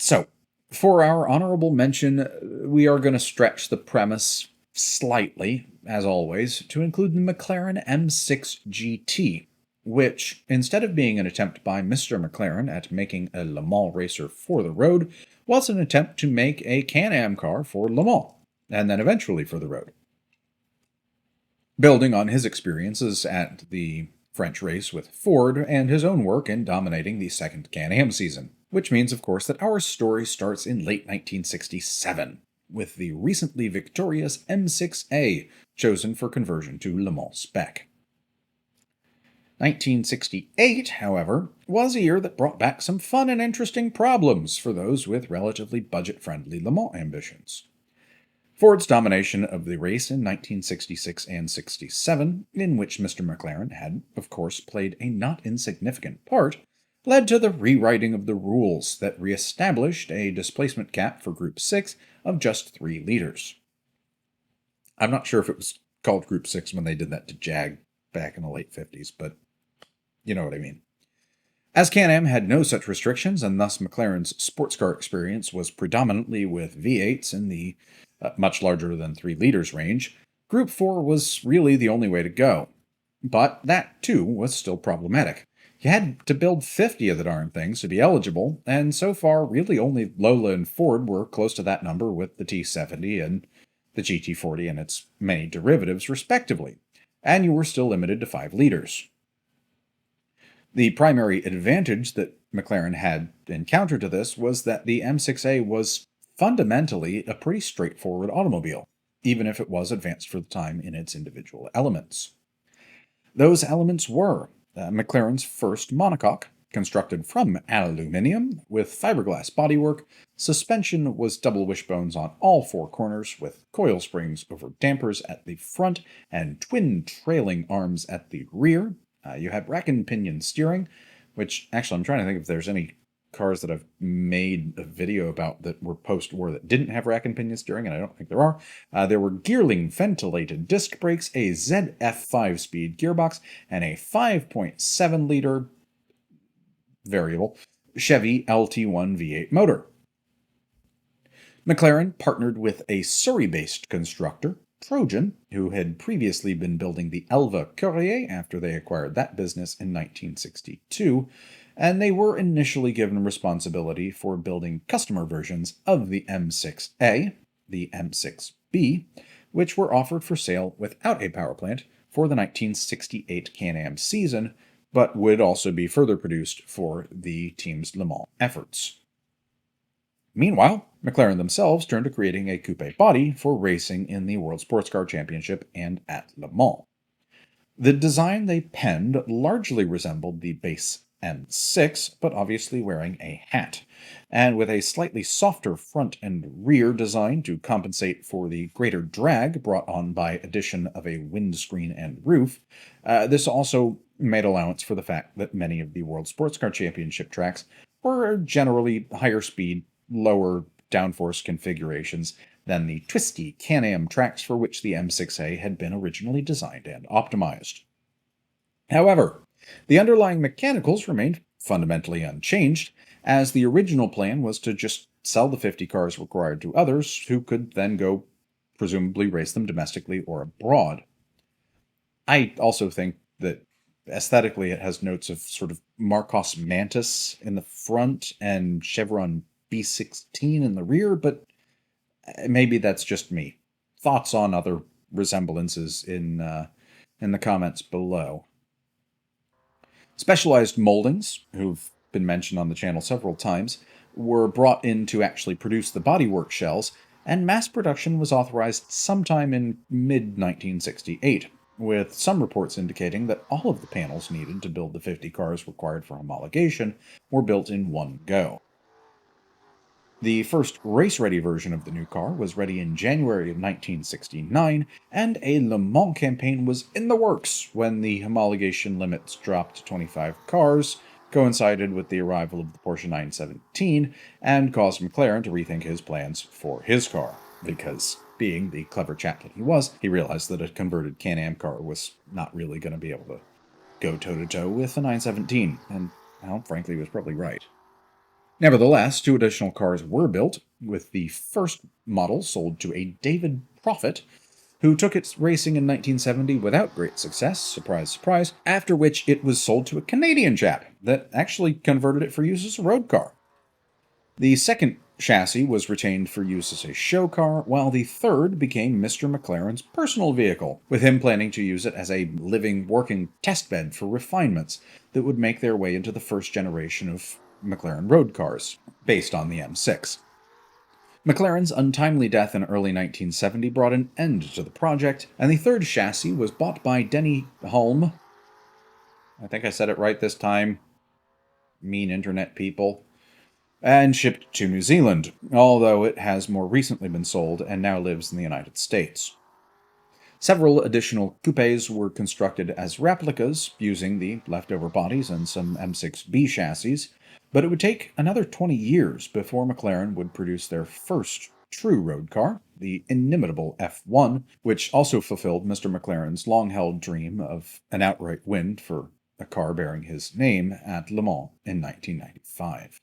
So, for our honorable mention, we are going to stretch the premise slightly, as always, to include the McLaren M6GT, which, instead of being an attempt by Mr. McLaren at making a Le Mans racer for the road, was an attempt to make a Can-Am car for Le Mans, and then eventually for the road. Building on his experiences at the French race with Ford and his own work in dominating the second Can-Am season. Which means, of course, that our story starts in late 1967, with the recently victorious M6A chosen for conversion to Le Mans spec. 1968, however, was a year that brought back some fun and interesting problems for those with relatively budget-friendly Le Mans ambitions. Ford's domination of the race in 1966 and 67, in which Mr. McLaren had, of course, played a not insignificant part, led to the rewriting of the rules that re-established a displacement cap for Group 6 of just 3 liters. I'm not sure if it was called Group 6 when they did that to Jag back in the late 50s, but you know what I mean. As Can-Am had no such restrictions, and thus McLaren's sports car experience was predominantly with V8s in the much larger than 3 liters range, Group 4 was really the only way to go. But that, too, was still problematic. You had to build 50 of the darn things to be eligible, and so far really only Lola and Ford were close to that number with the T70 and the GT40 and its many derivatives respectively, and you were still limited to 5 liters. The primary advantage that McLaren had in counter to this was that the M6A was fundamentally a pretty straightforward automobile, even if it was advanced for the time in its individual elements. Those elements were McLaren's first monocoque, constructed from aluminium with fiberglass bodywork. Suspension was double wishbones on all 4 corners with coil springs over dampers at the front and twin trailing arms at the rear. You had rack and pinion steering, which actually I'm trying to think if there's any cars that I've made a video about that were post-war that didn't have rack and pinion steering, and I don't think there are. There were Gearling ventilated disc brakes, a ZF 5-speed gearbox, and a 5.7-liter variable Chevy LT1 V8 motor. McLaren partnered with a Surrey-based constructor, Trojan, who had previously been building the Elva Courier after they acquired that business in 1962, and they were initially given responsibility for building customer versions of the M6A, the M6B, which were offered for sale without a power plant for the 1968 Can-Am season, but would also be further produced for the team's Le Mans efforts. Meanwhile, McLaren themselves turned to creating a coupe body for racing in the World Sports Car Championship and at Le Mans. The design they penned largely resembled the base M6, but obviously wearing a hat, and with a slightly softer front and rear design to compensate for the greater drag brought on by addition of a windscreen and roof. This also made allowance for the fact that many of the World Sports Car Championship tracks were generally higher speed, lower downforce configurations than the twisty Can-Am tracks for which the M6A had been originally designed and optimized. However, the underlying mechanicals remained fundamentally unchanged, as the original plan was to just sell the 50 cars required to others who could then go presumably race them domestically or abroad. I also think that aesthetically it has notes of sort of Marcos Mantis in the front and Chevron B16 in the rear, but maybe that's just me. Thoughts on other resemblances in the comments below. Specialized moldings, who've been mentioned on the channel several times, were brought in to actually produce the bodywork shells, and mass production was authorized sometime in mid-1968, with some reports indicating that all of the panels needed to build the 50 cars required for homologation were built in one go. The first race-ready version of the new car was ready in January of 1969, and a Le Mans campaign was in the works when the homologation limits dropped to 25 cars, coincided with the arrival of the Porsche 917, and caused McLaren to rethink his plans for his car, because, being the clever chap that he was, he realized that a converted Can-Am car was not really going to be able to go toe-to-toe with the 917, and, well, frankly, he was probably right. Nevertheless, 2 additional cars were built, with the first model sold to a David Prophet, who took its racing in 1970 without great success, surprise, surprise, after which it was sold to a Canadian chap that actually converted it for use as a road car. The second chassis was retained for use as a show car, while the third became Mr. McLaren's personal vehicle, with him planning to use it as a living, working testbed for refinements that would make their way into the first generation of McLaren road cars, based on the M6. McLaren's untimely death in early 1970 brought an end to the project, and the third chassis was bought by Denny Hulme. I think I said it right this time. Mean internet people. And shipped to New Zealand, although it has more recently been sold and now lives in the United States. Several additional coupes were constructed as replicas, using the leftover bodies and some M6B chassis, but it would take another 20 years before McLaren would produce their first true road car, the inimitable F1, which also fulfilled Mr. McLaren's long-held dream of an outright win for a car bearing his name at Le Mans in 1995.